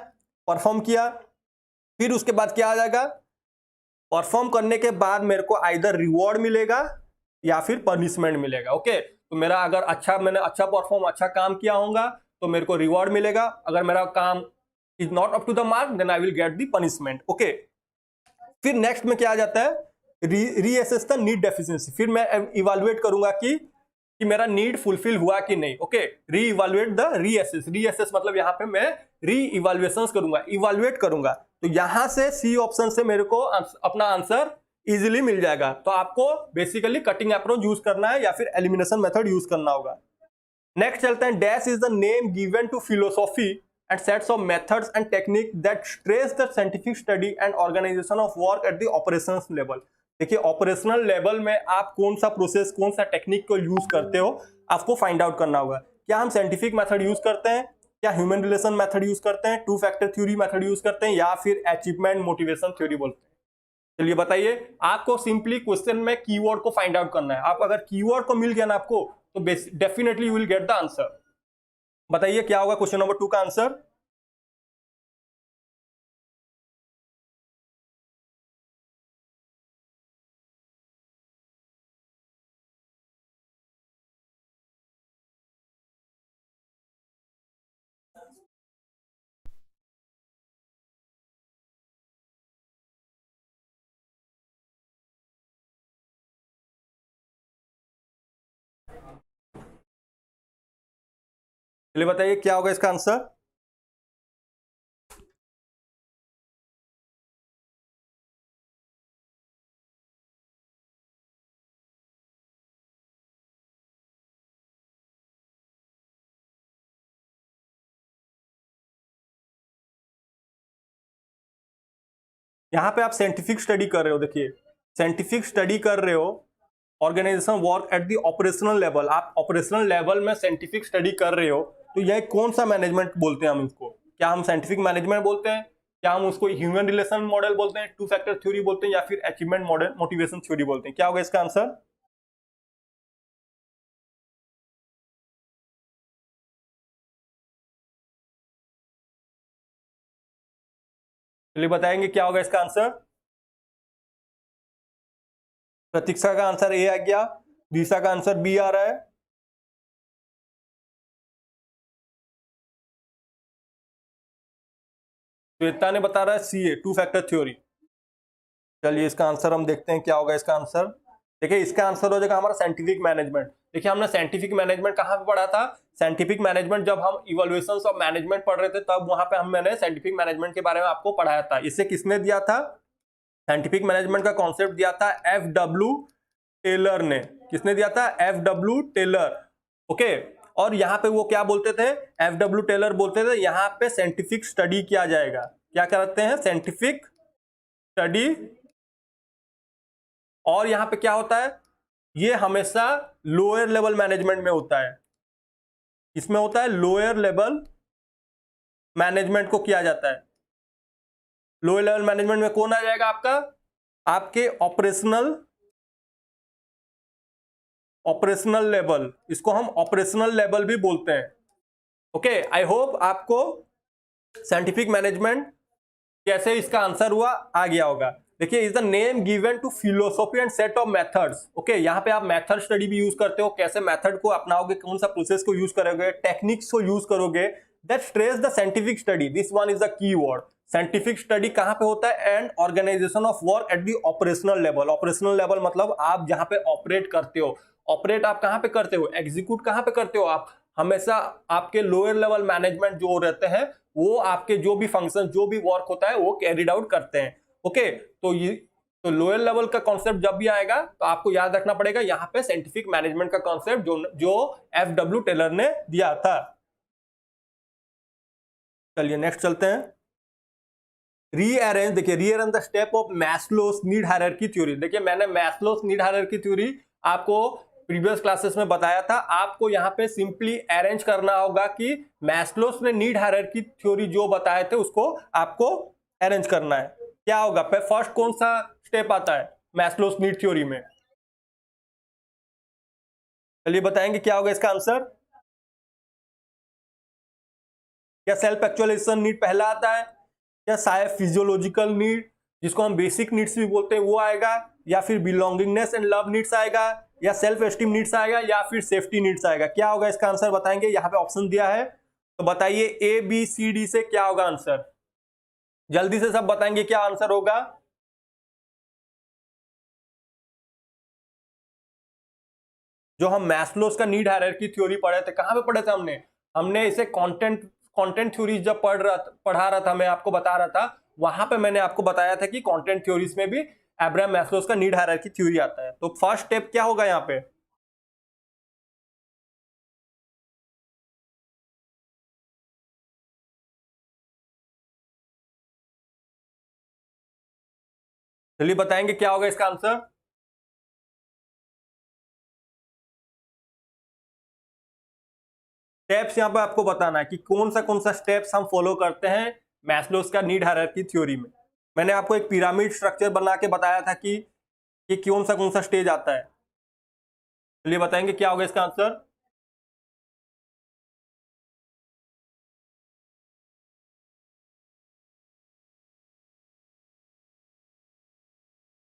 A: परफॉर्म किया। फिर उसके बाद क्या आ जाएगा, परफॉर्म करने के बाद मेरे को आइदर रिवॉर्ड मिलेगा या फिर पनिशमेंट मिलेगा। ओके, तो मेरा अगर मैंने अच्छा परफॉर्म, अच्छा काम किया होगा तो मेरे को रिवॉर्ड मिलेगा। अगर मेरा काम is not up to the mark then I will get the punishment. Okay, फिर नेक्स्ट में क्या आ जाता है, रीअसेस द नीड डेफिशिएंसी। फिर मैं इवैल्यूएट करूंगा कि मेरा नीड फुलफिल हुआ कि नहीं। ओके, री इवैल्यूएट द रीअसेस मतलब यहाँ पे मैं री इवैल्यूएशंस करूंगा, इवैल्यूएट करूंगा। तो यहां से सी ऑप्शन से मेरे को अपना आंसर इजीली मिल जाएगा। तो आपको बेसिकली कटिंग अप्रोच यूज करना है या फिर एलिमिनेशन मेथड यूज करना होगा। नेक्स्ट चलते हैं, dash is the name given to philosophy and sets of methods and technique that stress the scientific study and organization of work at the operations level। देखिए, operational level में आप कौन सा process, कौन सा टेक्निक को यूज करते हो, आपको फाइंड आउट करना होगा। क्या हम साइंटिफिक मेथड यूज करते हैं, क्या ह्यूमन रिलेशन मेथड यूज करते हैं, two factor theory method use करते हैं, या फिर अचीवमेंट मोटिवेशन थ्योरी बोलते हैं? चलिए बताइए, आपको सिंपली क्वेश्चन में कीवर्ड को फाइंड आउट करना है। आप अगर कीवर्ड को मिल गया ना आपको, तो definitely you will get the answer. बताइए क्या होगा क्वेश्चन नंबर 2 का आंसर? चलिए बताइए क्या होगा इसका आंसर? यहां पे आप साइंटिफिक स्टडी कर रहे हो। देखिए, साइंटिफिक स्टडी कर रहे हो, organisation work at the operational level, आप ऑपरेशनल लेवल में साइंटिफिक स्टडी कर रहे हो। तो यह कौन सा मैनेजमेंट बोलते हैं हम इसको? क्या हम साइंटिफिक मैनेजमेंट बोलते हैं, क्या हम उसको ह्यूमन रिलेशन मॉडल बोलते हैं, टू फैक्टर थ्योरी बोलते हैं, या फिर अचीवमेंट मॉडल मोटिवेशन थ्योरी बोलते हैं? क्या होगा इसका आंसर? चलिए बताएंगे क्या होगा इसका आंसर? प्रतीक्षा का आंसर ए आ गया, दिशा का आंसर बी आ रहा है। श्वेता ने बता रहा है सी ए, टू फैक्टर थ्योरी। चलिए इसका आंसर हम देखते हैं क्या होगा इसका आंसर। देखिए, इसका आंसर हो जाएगा हमारा साइंटिफिक मैनेजमेंट। देखिए, हमने साइंटिफिक मैनेजमेंट कहाँ पे पढ़ा था? साइंटिफिक मैनेजमेंट जब हम इवैल्यूएशंस ऑफ मैनेजमेंट पढ़ रहे थे, तब वहां पे मैंने साइंटिफिक मैनेजमेंट के बारे में आपको पढ़ाया था। इसे किसने दिया था? साइंटिफिक मैनेजमेंट का कॉन्सेप्ट दिया था एफ.डब्ल्यू. टेलर ने। किसने दिया था? एफ.डब्ल्यू. टेलर। ओके, और यहाँ पे वो क्या बोलते थे? एफ.डब्ल्यू. टेलर बोलते थे यहाँ पे साइंटिफिक स्टडी किया जाएगा। क्या करते हैं? Scientific study. और यहाँ पे क्या होता है? ये हमेशा लोअर लेवल मैनेजमेंट में होता है। इसमें होता है लोअर लेवल मैनेजमेंट को किया जाता है। लोअर लेवल मैनेजमेंट में कौन आ जाएगा आपका? आपके ऑपरेशनल लेवल। इसको हम ऑपरेशनल लेवल भी बोलते हैं। ओके, आई होप आपको साइंटिफिक मैनेजमेंट कैसे इसका आंसर हुआ आ गया होगा। देखिए, is the name given to philosophy and set of methods. Okay, यहाँ पे आप मेथड स्टडी भी यूज करते हो, कैसे मेथड को अपनाओगे, कौन सा प्रोसेस को यूज करोगे, टेक्निक्स को यूज करोगे, that stress the scientific study, this one is the key word. Scientific study कहां पे होता है? And organisation of work at the operational level. Operational level मतलब आप जहां पे ऑपरेट करते हो। ऑपरेट आप कहां पे करते हो? एग्जीक्यूट कहां पे करते हो आप? हमेशा आपके लोअर लेवल मैनेजमेंट जो रहते हैं वो आपके जो भी फंक्शन, जो भी वर्क होता है वो कैरिड आउट करते हैं। ओके, तो लोअर लेवल का कॉन्सेप्ट जब भी आएगा तो आपको याद रखना पड़ेगा यहाँ पे साइंटिफिक मैनेजमेंट का कॉन्सेप्ट जो FW टेलर ने दिया था। चलिए नेक्स्ट चलते हैं। रीअरेंज, देखिए rearrange the step of Maslow's need hierarchy theory. देखिए मैंने मैस्लोस नीड हायरार्की थ्योरी आपको प्रीवियस क्लासेस में बताया था। आपको यहाँ पे सिंपली अरेंज करना होगा कि मैस्लोस ने नीड हायरार्की थ्योरी जो बताए थे उसको आपको अरेंज करना है। क्या होगा? फर्स्ट कौन सा स्टेप आता है मैस्लोस नीड थ्योरी में? चलिए बताएंगे क्या होगा इसका आंसर। क्या सेल्फ एक्चुअलाइजेशन नीड पहला आता है, या शायद फिजियोलॉजिकल नीड जिसको हम बेसिक नीड्स भी बोलते हैं वो आएगा, या फिर बिलोंगिंगनेस एंड लव नीड्स आएगा, या सेल्फ एस्टीम नीड्स आएगा, या फिर सेफ्टी नीड्स आएगा? क्या होगा इसका आंसर बताएंगे। यहाँ पे ऑप्शन दिया है तो बताइए ABCD से क्या होगा आंसर। जल्दी से सब बताएंगे क्या आंसर होगा। जो हम मैस्लोस का नीड हायरार्की थ्योरी पढ़े थे, कहां पे पढ़े थे हमने इसे कंटेंट थ्योरीज जब पढ़ा रहा था, मैं आपको बता रहा था, वहां पे मैंने आपको बताया था कि कंटेंट थ्योरीज में भी अब्राहम मैस्लोस का नीड हायरार्की थ्योरी आता है। तो फर्स्ट स्टेप क्या होगा यहाँ पे? चलिए बताएंगे क्या होगा इसका आंसर। स्टेप्स यहाँ पे आपको बताना है कि कौन सा स्टेप्स हम फॉलो करते हैं मैस्लोस का नीड हायरार्की थ्योरी में। मैंने आपको एक पिरामिड स्ट्रक्चर बना के बताया था कि कौन सा स्टेज आता है। चलिए बताएंगे क्या होगा इसका आंसर।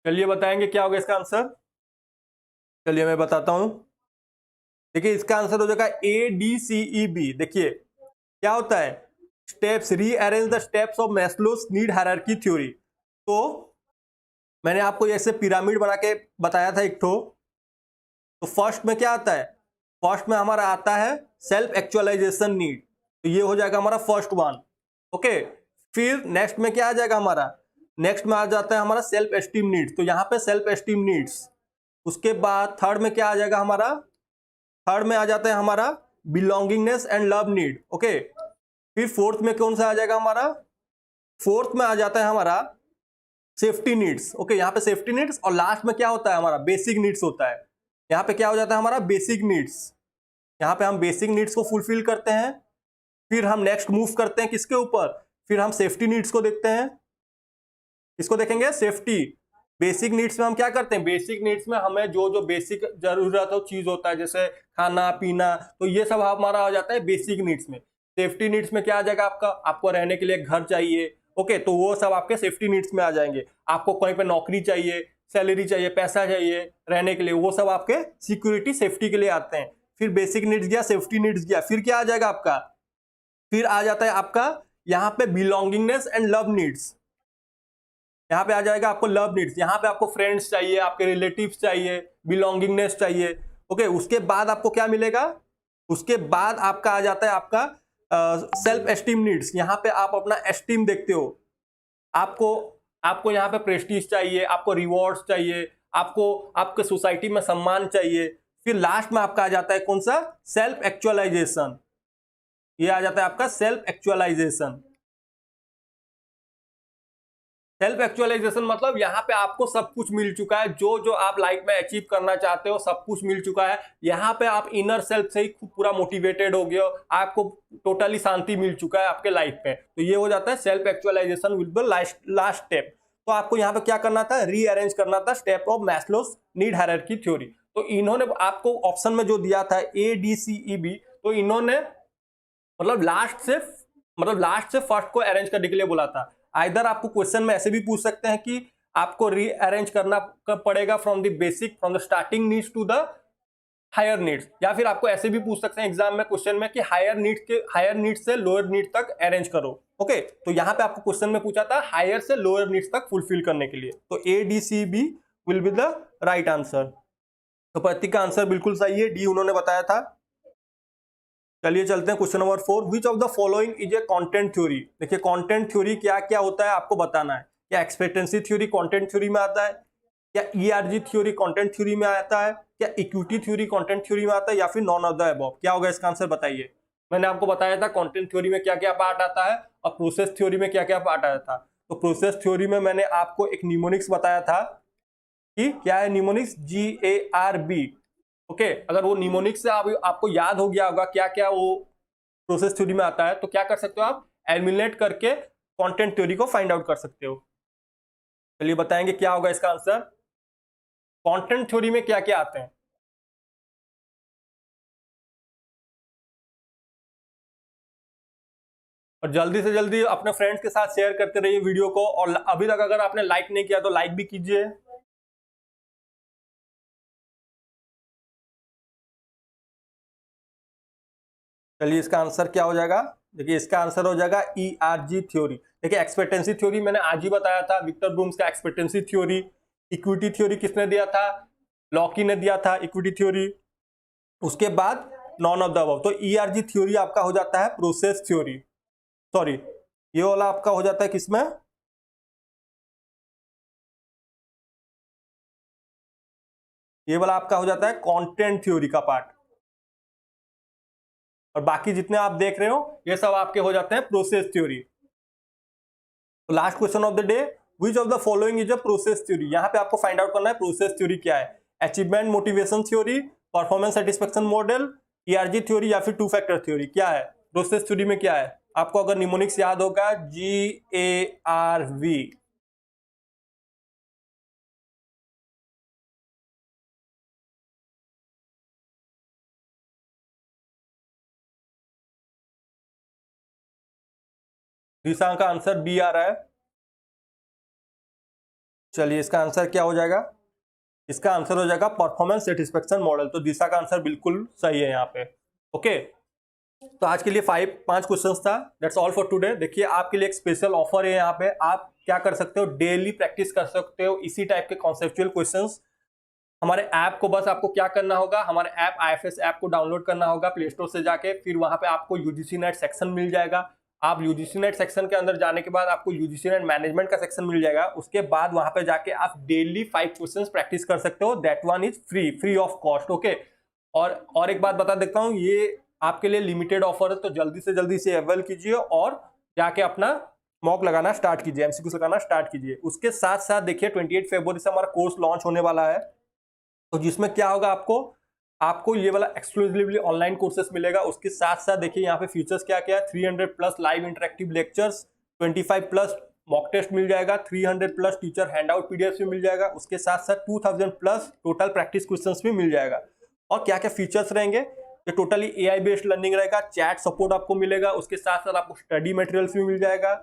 A: चलिए बताएंगे क्या होगा इसका आंसर। चलिए मैं बताता हूं। देखिए इसका आंसर हो जाएगा ADCEB। देखिए क्या होता है, steps, rearrange the steps of Maslow's need hierarchy theory. तो मैंने आपको ऐसे पिरामिड बना के बताया था एक ठो। तो फर्स्ट में क्या आता है? फर्स्ट में हमारा आता है सेल्फ एक्चुअलाइजेशन नीड, तो ये हो जाएगा हमारा फर्स्ट वन। ओके, फिर नेक्स्ट में क्या आ जाएगा हमारा? नेक्स्ट में आ जाता है हमारा सेल्फ एस्टीम नीड्स, तो यहाँ पे सेल्फ एस्टीम नीड्स। उसके बाद थर्ड में क्या आ जाएगा हमारा? थर्ड में आ जाता है हमारा belongingness and love need. Okay, फिर फोर्थ में कौन सा आ जाएगा हमारा? फोर्थ में आ जाता है हमारा सेफ्टी नीड्स। ओके, यहाँ पे सेफ्टी नीड्स, और लास्ट में क्या होता है हमारा? बेसिक नीड्स होता है। यहाँ पे क्या हो जाता है हमारा? Basic needs. यहाँ पे हम बेसिक नीड्स को फुलफिल करते हैं, फिर हम नेक्स्ट मूव करते हैं किसके ऊपर? फिर हम सेफ्टी नीड्स को देखते हैं। इसको देखेंगे सेफ्टी। बेसिक नीड्स में हम क्या करते हैं? बेसिक नीड्स में हमें जो जो बेसिक जरूरत हो चीज होता है, जैसे खाना पीना, तो ये सब हमारा आ जाता है बेसिक नीड्स में। सेफ्टी नीड्स में क्या आ जाएगा आपका? आपको रहने के लिए घर चाहिए। ओके, तो वो सब आपके सेफ्टी नीड्स में आ जाएंगे। आपको कहीं पे नौकरी चाहिए, सैलरी चाहिए, पैसा चाहिए रहने के लिए, वो सब आपके सिक्योरिटी सेफ्टी के लिए आते हैं। फिर बेसिक नीड्स गया, सेफ्टी नीड्स गया, फिर क्या आ जाएगा आपका? फिर आ जाता है आपका यहाँ पे बिलोंगिंगनेस एंड लव नीड्स। यहाँ पे आ जाएगा आपको लव नीड्स। यहाँ पे आपको फ्रेंड्स चाहिए, आपके रिलेटिव्स चाहिए, बिलोंगिंगनेस चाहिए। ओके, उसके बाद आपको क्या मिलेगा? उसके बाद आपका आ जाता है आपका सेल्फ एस्टीम नीड्स। यहाँ पे आप अपना एस्टीम देखते हो। आपको यहाँ पे प्रेस्टीज चाहिए, आपको रिवॉर्ड्स चाहिए, आपको आपके सोसाइटी में सम्मान चाहिए। फिर लास्ट में आपका आ जाता है कौन सा? Self actualisation. ये आ जाता है आपका सेल्फ एक्चुअलाइजेशन। सेल्फ एक्चुअलाइजेशन मतलब यहाँ पे आपको सब कुछ मिल चुका है, जो जो आप लाइफ में अचीव करना चाहते हो सब कुछ मिल चुका है। यहाँ पे आप इनर सेल्फ से ही पूरा मोटिवेटेड हो गए हो, आपको टोटली शांति मिल चुका है आपके लाइफ में। तो ये हो जाता है self actualisation will be last step. तो आपको यहाँ पे क्या करना था? रीअरेंज करना था step of Maslow's need hierarchy theory. तो इन्होंने आपको ऑप्शन में जो दिया था ADCEB, तो इन्होंने मतलब लास्ट से फर्स्ट को अरेंज करने के लिए बोला था। आइदर आपको क्वेश्चन में ऐसे भी पूछ सकते हैं कि आपको रीअरेंज करना पड़ेगा from the starting needs to the higher needs, या फिर आपको ऐसे भी पूछ सकते हैं एग्जाम में क्वेश्चन में कि हायर नीड्स से लोअर नीड्स तक अरेंज करो। ओके, तो यहाँ पे आपको क्वेश्चन में पूछा था हायर से लोअर नीड्स तक फुलफिल करने के लिए, तो A D C B will be the right answer. तो प्रतीक का आंसर बिल्कुल सही है, डी उन्होंने बताया था। चलिए चलते हैं question number 4, which of the following is a content theory. देखिए कंटेंट थ्योरी क्या क्या होता है आपको बताना है। क्या एक्सपेक्टेंसी थ्योरी कंटेंट थ्योरी में आता है, क्या ईआरजी थ्योरी कंटेंट थ्योरी में आता है, क्या इक्विटी थ्योरी कंटेंट थ्योरी में आता है, या फिर नॉन ऑफ द अबव। क्या होगा इसका आंसर बताइए। मैंने आपको बताया था कंटेंट थ्योरी में क्या क्या पार्ट आता है और प्रोसेस थ्योरी में क्या क्या पार्ट आता था। तो प्रोसेस थ्योरी में मैंने आपको एक निमोनिक्स बताया था कि क्या है निमोनिक्स, GARB। ओके, अगर वो निमोनिक्स से आपको याद हो गया होगा क्या क्या वो प्रोसेस थ्योरी में आता है, तो क्या कर सकते हो आप एलिमिनेट करके कंटेंट थ्योरी को फाइंड आउट कर सकते हो। चलिए बताएंगे क्या होगा इसका आंसर। कंटेंट थ्योरी में क्या क्या आते हैं, और जल्दी से जल्दी अपने फ्रेंड्स के साथ शेयर करते रहिए वीडियो को, और अभी तक अगर आपने लाइक नहीं किया तो लाइक भी कीजिए। चलिए इसका आंसर क्या हो जाएगा। देखिए इसका आंसर हो जाएगा ERG थ्योरी। देखिए एक्सपेक्टेंसी थ्योरी मैंने आज ही बताया था, विक्टर ब्रूम्स का एक्सपेक्टेंसी थ्योरी। इक्विटी थ्योरी किसने दिया था, लॉकी ने दिया था इक्विटी थ्योरी। उसके बाद नॉन ऑफ द अबव। तो ERG थ्योरी आपका हो जाता है प्रोसेस थ्योरी, सॉरी ये वाला आपका हो जाता है किसमें, ये वाला आपका हो जाता है कंटेंट थ्योरी का पार्ट, और बाकी जितने आप देख रहे हो ये सब आपके हो जाते हैं प्रोसेस थ्योरी। तो last question of the day, which of the following is a process theory. यहां पे आपको फाइंड आउट करना है प्रोसेस थ्योरी क्या है। Achievement motivation theory, performance satisfaction model, ERG theory, या फिर टू फैक्टर थ्योरी। क्या है प्रोसेस थ्योरी में, क्या है आपको अगर निमोनिक्स याद होगा, GARV। दिशा का आंसर बी आ रहा है। चलिए इसका आंसर क्या हो जाएगा, इसका आंसर हो जाएगा परफॉर्मेंस सेटिस्फेक्शन मॉडल। तो दिशा का आंसर बिल्कुल सही है यहाँ पे। ओके, तो आज के लिए 5 क्वेश्चंस था। That's all for today. देखिए आपके लिए एक स्पेशल ऑफर है यहाँ पे, आप क्या कर सकते हो, डेली प्रैक्टिस कर सकते हो इसी टाइप के कॉन्सेप्चुअल क्वेश्चंस। हमारे ऐप को बस आपको क्या करना होगा, हमारे ऐप IFS ऐप को डाउनलोड करना होगा प्ले स्टोर से जाके, फिर वहां पे आपको UGC नेट सेक्शन मिल जाएगा। आप UGC नेट सेक्शन के अंदर जाने के बाद आपको UGC नेट मैनेजमेंट का सेक्शन मिल जाएगा। उसके बाद वहां पे जाके आप डेली 5 क्वेश्चंस प्रैक्टिस कर सकते हो। That one is free of cost. Okay, और एक बात बता देता हूँ, ये आपके लिए लिमिटेड ऑफर है, तो जल्दी से जल्दी से अवेल कीजिए और जाके अपना मॉक लगाना स्टार्ट कीजिए, MCQ लगाना स्टार्ट कीजिए। उसके साथ साथ देखिए 28 फरवरी से हमारा कोर्स लॉन्च होने वाला है, तो जिसमें क्या होगा, आपको ये वाला एक्सक्लूसिवली ऑनलाइन कोर्सेस मिलेगा। उसके साथ साथ देखिए यहाँ पे फीचर्स क्या क्या है, 300 plus live interactive lectures, 25 plus mock test मिल जाएगा, 300 प्लस टीचर हैंडआउट PDF भी मिल जाएगा। उसके साथ साथ 2000 प्लस टोटल प्रैक्टिस क्वेश्चंस भी मिल जाएगा। और क्या क्या फीचर्स रहेंगे, ये टोटली AI बेस्ड लर्निंग रहेगा, चैट सपोर्ट आपको मिलेगा। उसके साथ साथ आपको स्टडी मटेरियल्स भी मिल जाएगा,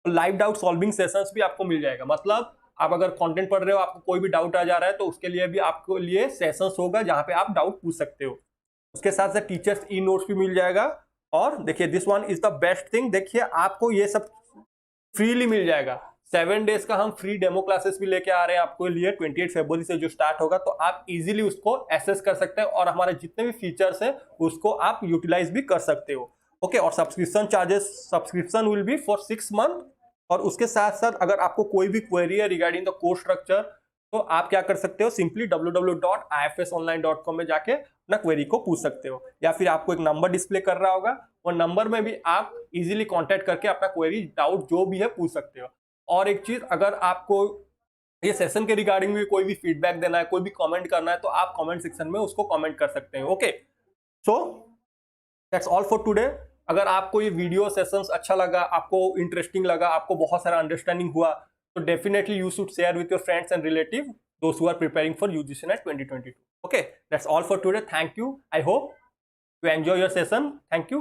A: लाइव डाउट सॉल्विंग सेशंस भी आपको मिल जाएगा। मतलब आप अगर कंटेंट पढ़ रहे हो, आपको कोई भी डाउट आ जा रहा है, तो उसके लिए भी आपको लिए सेशंस होगा जहां पे आप डाउट पूछ सकते हो। उसके साथ साथ टीचर्स ई नोट्स भी मिल जाएगा। और देखिए this one is the best thing, देखिए आपको ये सब फ्रीली मिल जाएगा। 7 डेज का हम फ्री डेमो क्लासेस भी लेके आ रहे हैं आपको लिए, 28 फरवरी से जो स्टार्ट होगा, तो आप इजीली उसको एक्सेस कर सकते हैं और हमारे जितने भी फीचर्स हैं उसको आप यूटिलाइज भी कर सकते हो। ओके, और subscription will be for 6 month. और उसके साथ साथ अगर आपको कोई भी क्वेरी है रिगार्डिंग द कोर्स स्ट्रक्चर, तो आप क्या कर सकते हो, सिंपली www.ifsonline.com में जाके अपना क्वेरी को पूछ सकते हो, या फिर आपको एक नंबर डिस्प्ले कर रहा होगा, और नंबर में भी आप इजीली कांटेक्ट करके अपना क्वेरी डाउट जो भी है पूछ सकते हो। और एक चीज, अगर आपको ये सेशन के रिगार्डिंग भी कोई भी फीडबैक देना है, कोई भी कमेंट करना है, तो आप कमेंट सेक्शन में उसको कमेंट कर सकते हैं। Okay, so that's all for today. अगर आपको ये वीडियो सेशंस अच्छा लगा, आपको इंटरेस्टिंग लगा, आपको बहुत सारा अंडरस्टैंडिंग हुआ, तो definitely you should share with your friends and relative those who are preparing for UGC NET 2022. Okay, that's all for today. Thank you. I hope you enjoy your session. Thank you.